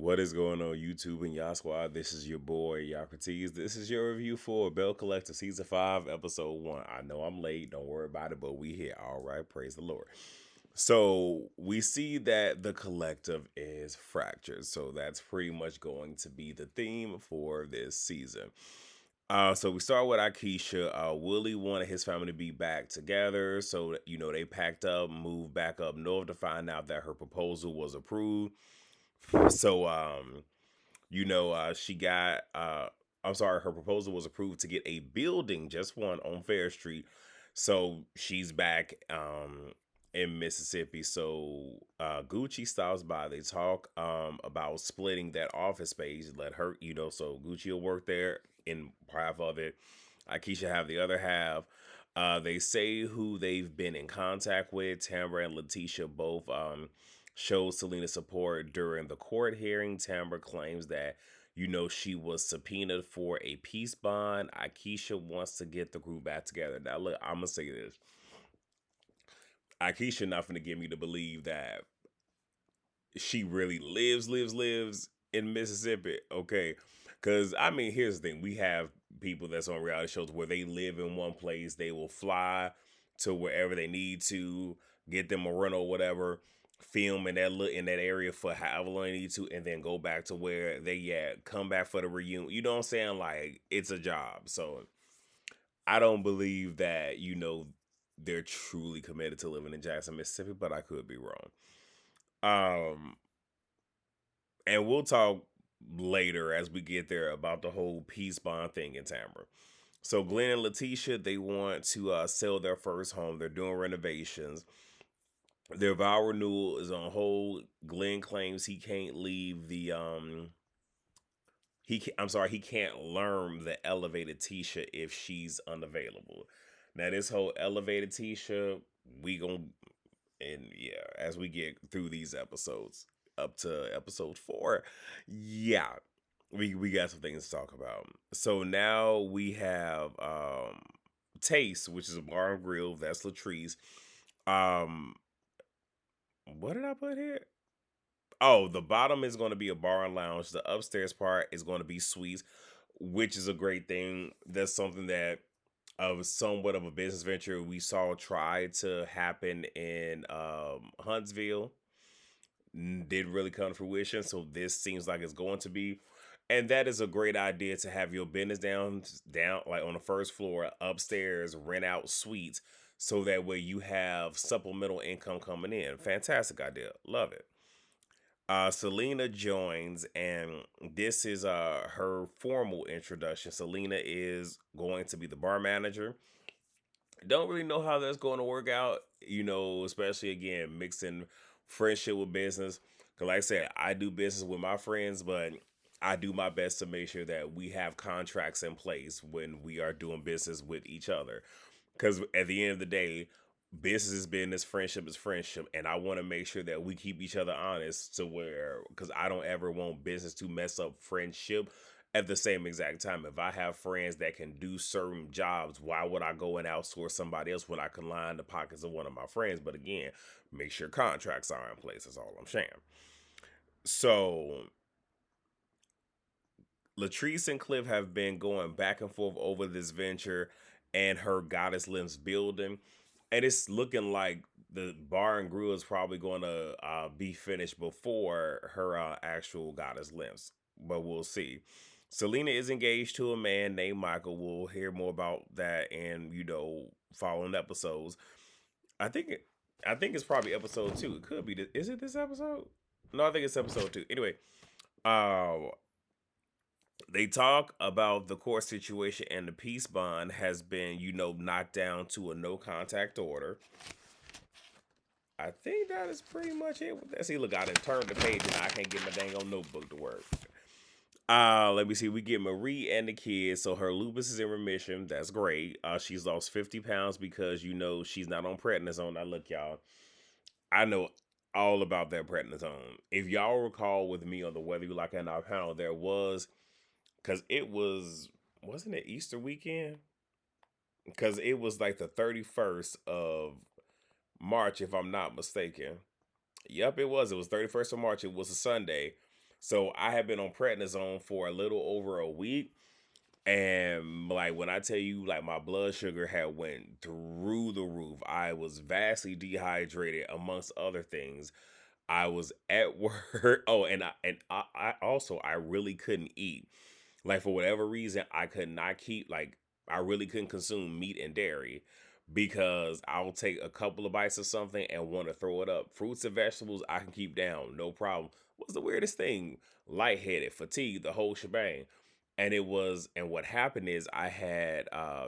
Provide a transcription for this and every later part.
What is going on, YouTube and Y'all Squad? This is your boy, Yocrates. This is your review for Belle Collector Season 5, Episode 1. I know I'm late, don't worry about it, but we here. All right, praise the Lord. So, we see that the collective is fractured. So, that's pretty much going to be the theme for this season. So we start with Akeisha. Willie wanted his family to be back together. So, they packed up, moved back up north to find out that her proposal was approved. So, she got I'm sorry, her proposal was approved to get a building, just one on Fair Street. So she's back in Mississippi. So Gucci stops by. They talk about splitting that office space, let her, so Gucci will work there in half of it. Akeisha have the other half. They say who they've been in contact with. Tambra and Letitia both showed Selena support during the court hearing. Tambra claims that, she was subpoenaed for a peace bond. Akeisha wants to get the group back together. Now, look, I'm going to say this. Akeisha not going to get me to believe that she really lives in Mississippi. Okay. Because, I mean, here's the thing. We have people that's on reality shows where they live in one place. They will fly to wherever they need to, get them a rental or whatever, film in that area for however long they need to, and then go back to where they come back for the reunion. You know what I'm saying? Like, it's a job. So I don't believe that, they're truly committed to living in Jackson, Mississippi, but I could be wrong. Um, and we'll talk later as we get there about the whole peace bond thing in Tamara. So Glenn and Letitia, they want to sell their first home. They're doing renovations. Their vow renewal is on hold. Glenn claims he can't leave the he can't learn the elevated Tisha if she's unavailable. Now this whole elevated Tisha, we gon' and yeah, as we get through these episodes up to episode 4, yeah, we got some things to talk about. So now we have Taste, which is a bar and grill. That's Latrice. Um, what did I put here? Oh, the bottom is going to be a bar and lounge. The upstairs part is going to be suites, which is a great thing. That's something that of somewhat of a business venture we saw try to happen in Huntsville. Did really come to fruition. So this seems like it's going to be. And that is a great idea to have your business down like on the first floor, upstairs, rent out suites so that way you have supplemental income coming in. Fantastic idea. Love it. Selena joins, and this is her formal introduction. Selena is going to be the bar manager. Don't really know how that's going to work out, especially again mixing friendship with business. Cause like I said, I do business with my friends, but I do my best to make sure that we have contracts in place when we are doing business with each other. Because at the end of the day, business is business, friendship is friendship, and I want to make sure that we keep each other honest to where, because I don't ever want business to mess up friendship. At the same exact time, if I have friends that can do certain jobs, why would I go and outsource somebody else when I can line the pockets of one of my friends? But again, make sure contracts are in place. That's all I'm saying. So Latrice and Cliff have been going back and forth over this venture and her Goddess Limbs building. And it's looking like the bar and grill is probably going to be finished before her actual Goddess Limbs. But we'll see. Selena is engaged to a man named Michael. We'll hear more about that in, following episodes. I think it, I think it's probably episode 2. It could be. Is it this episode? No, I think it's episode 2. Anyway, uh, they talk about the court situation and the peace bond has been, knocked down to a no contact order. I think that is pretty much it with that. See, look, I done turned the page and I can't get my dang on notebook to work. Let me see. We get Marie and the kids. So her lupus is in remission. That's great. She's lost 50 pounds because, she's not on prednisone. Now, look, y'all, I know all about that prednisone. If y'all recall with me on the Whether You Like It or Not panel, there was, because wasn't it Easter weekend? Because it was like the 31st of March, if I'm not mistaken. Yep, it was. It was 31st of March. It was a Sunday. So I have been on prednisone for a little over a week. And like when I tell you, like my blood sugar had went through the roof. I was vastly dehydrated, amongst other things. I was at work. Oh, and I also I really couldn't eat. Like for whatever reason, I could not keep like I really couldn't consume meat and dairy because I'll take a couple of bites of something and want to throw it up. Fruits and vegetables I can keep down, no problem. What's the weirdest thing? Lightheaded, fatigue, the whole shebang. And what happened is I had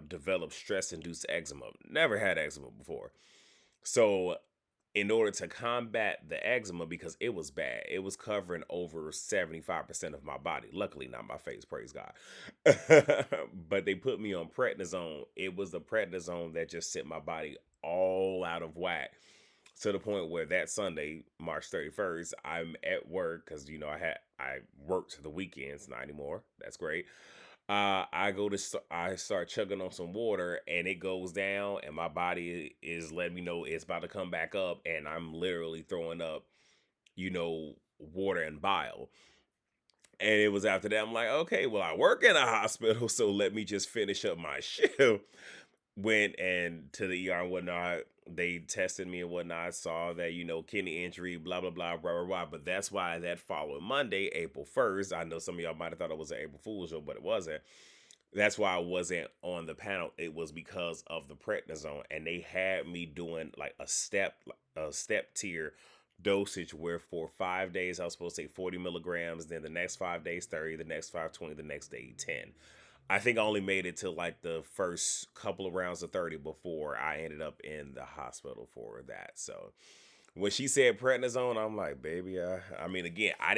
developed stress induced eczema. Never had eczema before. So in order to combat the eczema, because it was bad, it was covering over 75% of my body. Luckily, not my face, praise God. But they put me on prednisone. It was the prednisone that just sent my body all out of whack to the point where that Sunday, March 31st, I'm at work because I worked the weekends, not anymore. That's great. I start chugging on some water and it goes down and my body is letting me know it's about to come back up and I'm literally throwing up, water and bile. And it was after that I'm like, okay, well I work in a hospital, so let me just finish up my shift. Went and to the ER and whatnot. They tested me and whatnot. Saw that kidney injury, blah blah blah, blah blah blah. But that's why that following Monday, April 1st. I know some of y'all might have thought it was an April Fool's show, but it wasn't. That's why I wasn't on the panel. It was because of the prednisone, and they had me doing like a step tier dosage where for 5 days I was supposed to take 40 milligrams, then the next 5 days 30, the next 5 20, the next day 10. I think I only made it to like the first couple of rounds of 30 before I ended up in the hospital for that. So when she said prednisone, I'm like, baby, I mean, again, I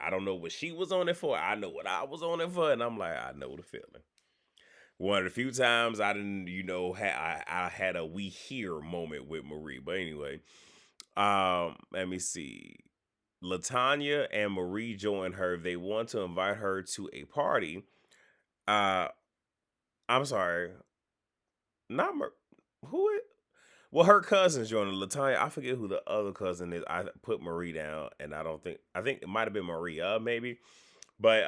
don't know what she was on it for. I know what I was on it for, and I'm like, I know the feeling. One of the few times I didn't, I had a we hear moment with Marie. But anyway, let me see. Latanya and Marie joined her. They want to invite her to a party. Uh, I'm sorry, not who it. Well, her cousin's joining Latanya. I forget who the other cousin is. I put Marie down, and I think it might have been Maria, maybe. But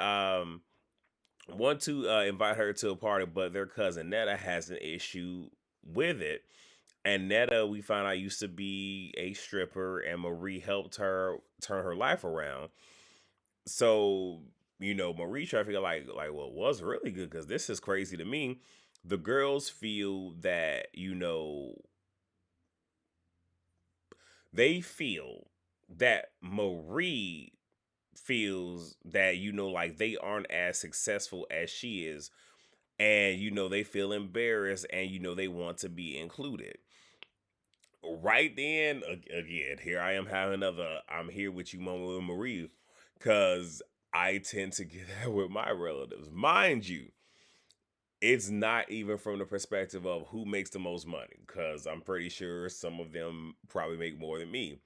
want to invite her to a party, but their cousin Netta has an issue with it. And Netta, we found out, used to be a stripper, and Marie helped her turn her life around. So, Marie tried to figure like, well, what's really good? Because this is crazy to me. The girls feel that, they feel that Marie feels that, like they aren't as successful as she is. And, they feel embarrassed and, they want to be included. Right then, again, here I am having another I'm here with you moment with Marie because I tend to get that with my relatives. Mind you, it's not even from the perspective of who makes the most money because I'm pretty sure some of them probably make more than me.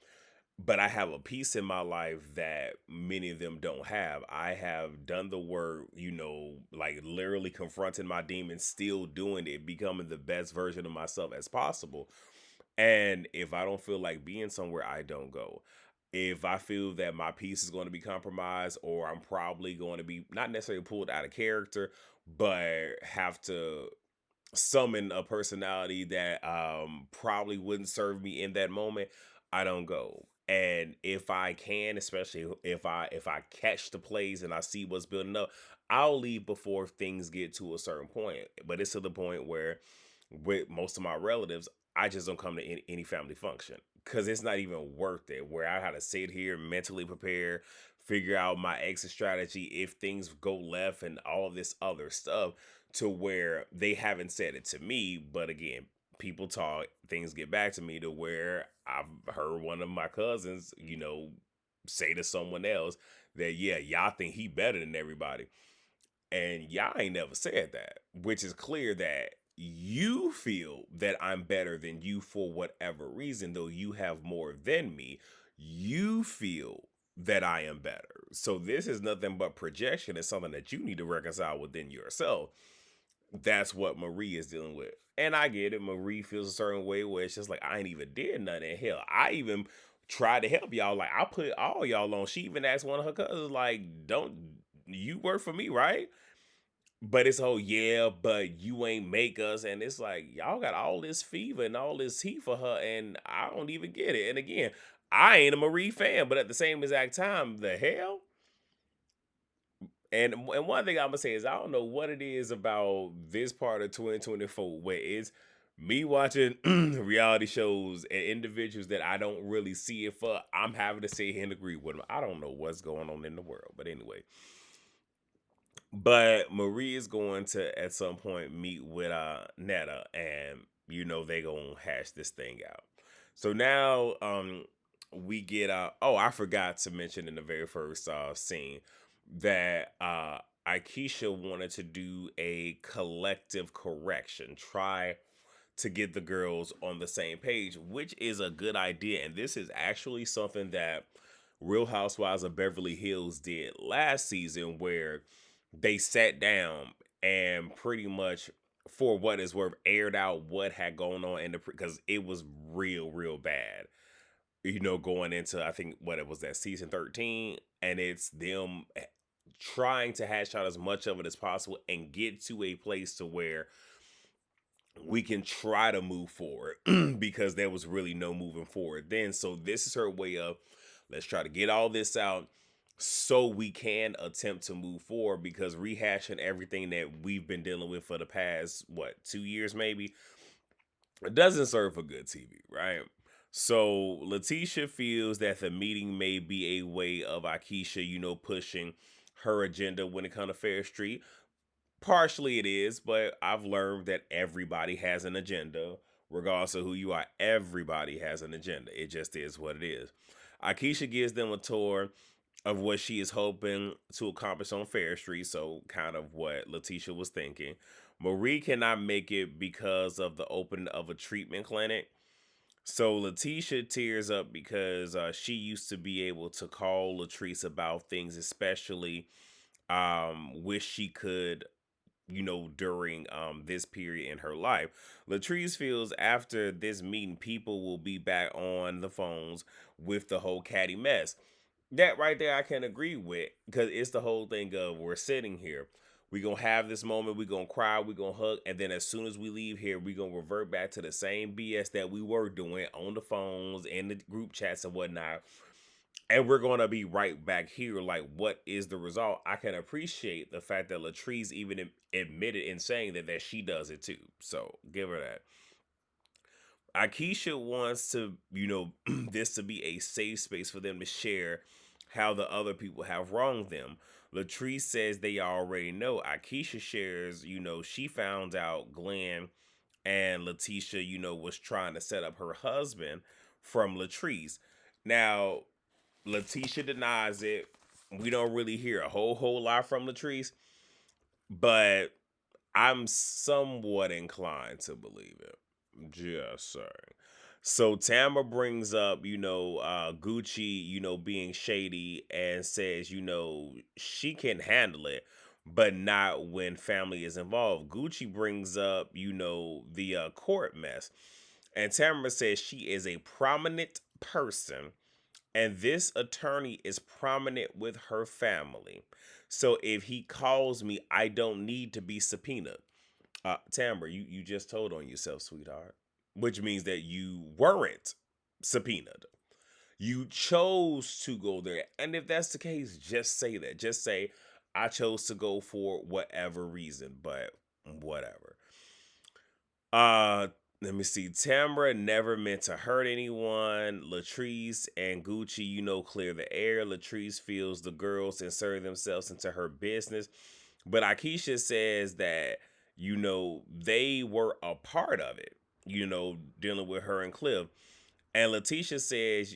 But I have a piece in my life that many of them don't have. I have done the work, like literally confronting my demons, still doing it, becoming the best version of myself as possible. And if I don't feel like being somewhere, I don't go. If I feel that my piece is going to be compromised, or I'm probably going to be not necessarily pulled out of character, but have to summon a personality that probably wouldn't serve me in that moment, I don't go. And if I can, especially if I catch the plays and I see what's building up, I'll leave before things get to a certain point. But it's to the point where with most of my relatives, I just don't come to any family function because it's not even worth it. Where I had to sit here, mentally prepare, figure out my exit strategy if things go left, and all of this other stuff. To where they haven't said it to me, but again, people talk, things get back to me to where I've heard one of my cousins, say to someone else that yeah, y'all think he better than everybody. And y'all ain't never said that, which is clear that you feel that I'm better than you for whatever reason, though you have more than me. You feel that I am better. So this is nothing but projection. It's something that you need to reconcile within yourself. That's what Marie is dealing with. And I get it. Marie feels a certain way where it's just like, I ain't even did nothing. Hell, I even tried to help y'all. Like I put all y'all on. She even asked one of her cousins, like, "Don't you work for me, right?" But it's oh yeah, but you ain't make us, and it's like y'all got all this fever and all this heat for her, and I don't even get it. And again, I ain't a Marie fan, but at the same exact time, the hell. And one thing I'm gonna say is I don't know what it is about this part of 2024 where it's me watching reality shows and individuals that I don't really see it for. I'm having to sit here and agree with them. I don't know what's going on in the world, but anyway. But Marie is going to at some point meet with Netta, and they gonna hash this thing out. So now we get oh, I forgot to mention in the very first scene that Aikisha wanted to do a collective correction, try to get the girls on the same page, which is a good idea. And this is actually something that Real Housewives of Beverly Hills did last season, where they sat down and pretty much, for what is worth, aired out what had gone on in the because it was real bad. Going into, I think, what it was, that season 13, and it's them trying to hash out as much of it as possible and get to a place to where we can try to move forward because there was really no moving forward then. So this is her way of, let's try to get all this out so we can attempt to move forward, because rehashing everything that we've been dealing with for the past 2 years maybe, it doesn't serve for good TV, right? So Letitia feels that the meeting may be a way of Akeisha, pushing her agenda when it comes to Fair Street. Partially it is, but I've learned that everybody has an agenda. Regardless of who you are, everybody has an agenda. It just is what it is. Akeisha gives them a tour of what she is hoping to accomplish on Fair Street, so kind of what Letitia was thinking. Marie cannot make it because of the opening of a treatment clinic. So Letitia tears up because she used to be able to call Latrice about things, especially wish she could, during this period in her life. Latrice feels after this meeting, people will be back on the phones with the whole catty mess. That right there, I can agree with, because it's the whole thing of, we're sitting here. We're going to have this moment. We're going to cry. We're going to hug. And then as soon as we leave here, we're going to revert back to the same BS that we were doing on the phones and the group chats and whatnot. And we're going to be right back here. Like, what is the result? I can appreciate the fact that Latrice even admitted in saying that she does it too. So give her that. Akeisha wants to, this to be a safe space for them to share how the other people have wronged them. Latrice says they already know. Akeisha shares, she found out Glenn and Letitia, was trying to set up her husband from Latrice. Now, Letitia denies it. We don't really hear a whole lot from Latrice, but I'm somewhat inclined to believe it. Just saying. So Tamara brings up, Gucci, being shady, and says, she can handle it, but not when family is involved. Gucci brings up, the court mess. And Tamara says she is a prominent person, and this attorney is prominent with her family. So if he calls me, I don't need to be subpoenaed. Tamara, you just told on yourself, sweetheart, which means that you weren't subpoenaed. You chose to go there. And if that's the case, just say that. Just say, I chose to go for whatever reason, but whatever. Let me see. Tamara never meant to hurt anyone. Latrice and Gucci, clear the air. Latrice feels the girls inserting themselves into her business. But Akeisha says that, they were a part of it, dealing with her and Cliff. And Letitia says,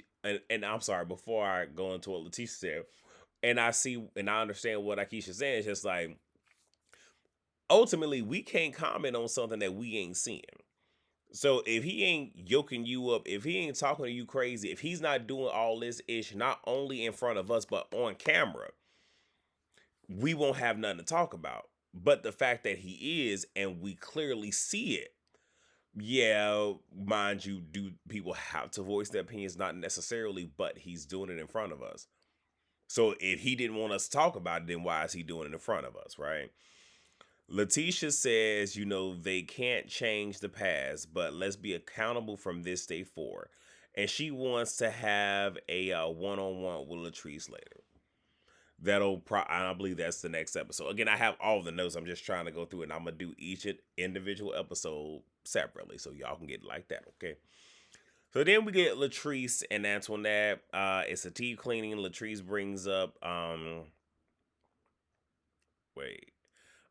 and I'm sorry, before I go into what Letitia said, and I understand what Akeisha's saying, it's just like, ultimately, we can't comment on something that we ain't seeing. So if he ain't yoking you up, if he ain't talking to you crazy, if he's not doing all this ish, not only in front of us, but on camera, we won't have nothing to talk about. But the fact that he is, and we clearly see it, Yeah, mind you, do people have to voice their opinions? Not necessarily, but he's doing it in front of us. So if he didn't want us to talk about it, then why is he doing it in front of us, right? Letitia says, they can't change the past, but let's be accountable from this day forward. And she wants to have a one-on-one with Latrice later. I believe that's the next episode. Again, I have all the notes. I'm just trying to go through it, and I'm gonna do each individual episode separately, so y'all can get it like that. Okay. So then we get Latrice and Antoinette. It's a teeth cleaning. Latrice brings up wait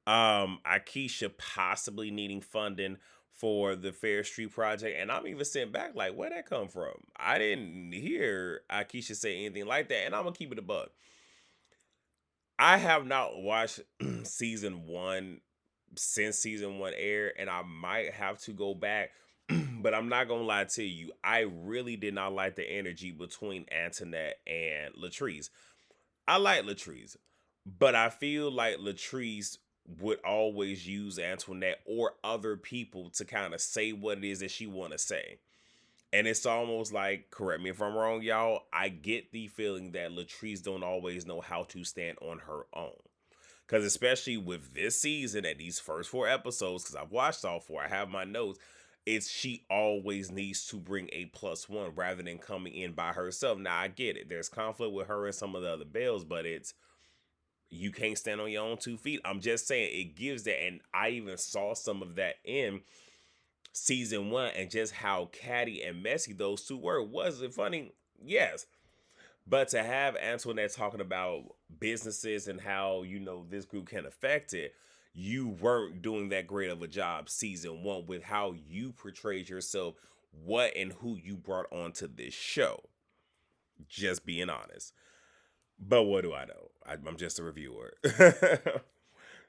Akeisha possibly needing funding for the Fair Street project, and I'm even sitting back like, where'd that come from? I didn't hear Akeisha say anything like that, and I'm gonna keep it a buck. I have not watched season one since season one aired, and I might have to go back. But I'm not gonna lie to you, I really did not like the energy between Antoinette and Latrice. I like Latrice, but I feel like Latrice would always use Antoinette or other people to kind of say what it is that she want to say. And it's almost like, correct me if I'm wrong, y'all, I get the feeling that Latrice don't always know how to stand on her own. Because especially with this season and these first four episodes, because I've watched all four, I have my notes, it's she always needs to bring a plus one rather than coming in by herself. Now, I get it. There's conflict with her and some of the other Bells, but it's, you can't stand on your own 2 feet. I'm just saying it gives that. And I even saw some of that in season one and just how catty and messy those two were. Was it funny? Yes. But to have Antoinette talking about businesses and how, this group can affect it, you weren't doing that great of a job season one with how you portrayed yourself, what and who you brought onto this show. Just being honest. But what do I know? I'm just a reviewer.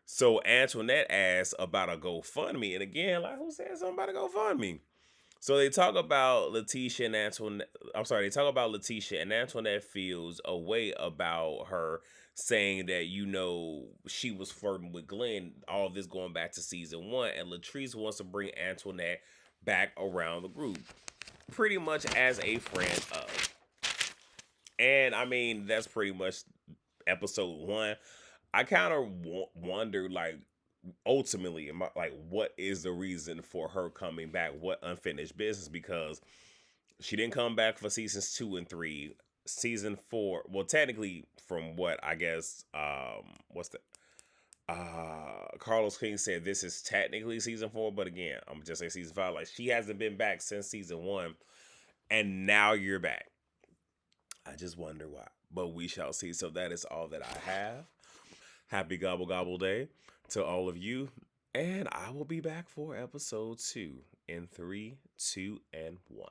So Antoinette asked about a GoFundMe. And again, like, who said something about a GoFundMe? So they talk about Letitia and Antoinette. I'm sorry, they talk about Letitia and Antoinette feels a way about her, saying that, she was flirting with Glenn. All this going back to season one. And Latrice wants to bring Antoinette back around the group, pretty much as a friend of. And I mean, that's pretty much episode one. I kind of wonder, like, ultimately, like, what is the reason for her coming back? What unfinished business? Because she didn't come back for seasons 2 and 3. Season 4, well, technically, from what I guess, what's the Carlos King said, this is technically season 4, but again, I'm just say season 5. Like, she hasn't been back since season 1, and now you're back. I just wonder why, but we shall see. So that is all that I have. Happy Gobble Gobble Day to all of you. And I will be back for episode 2 in 3, 2, and 1.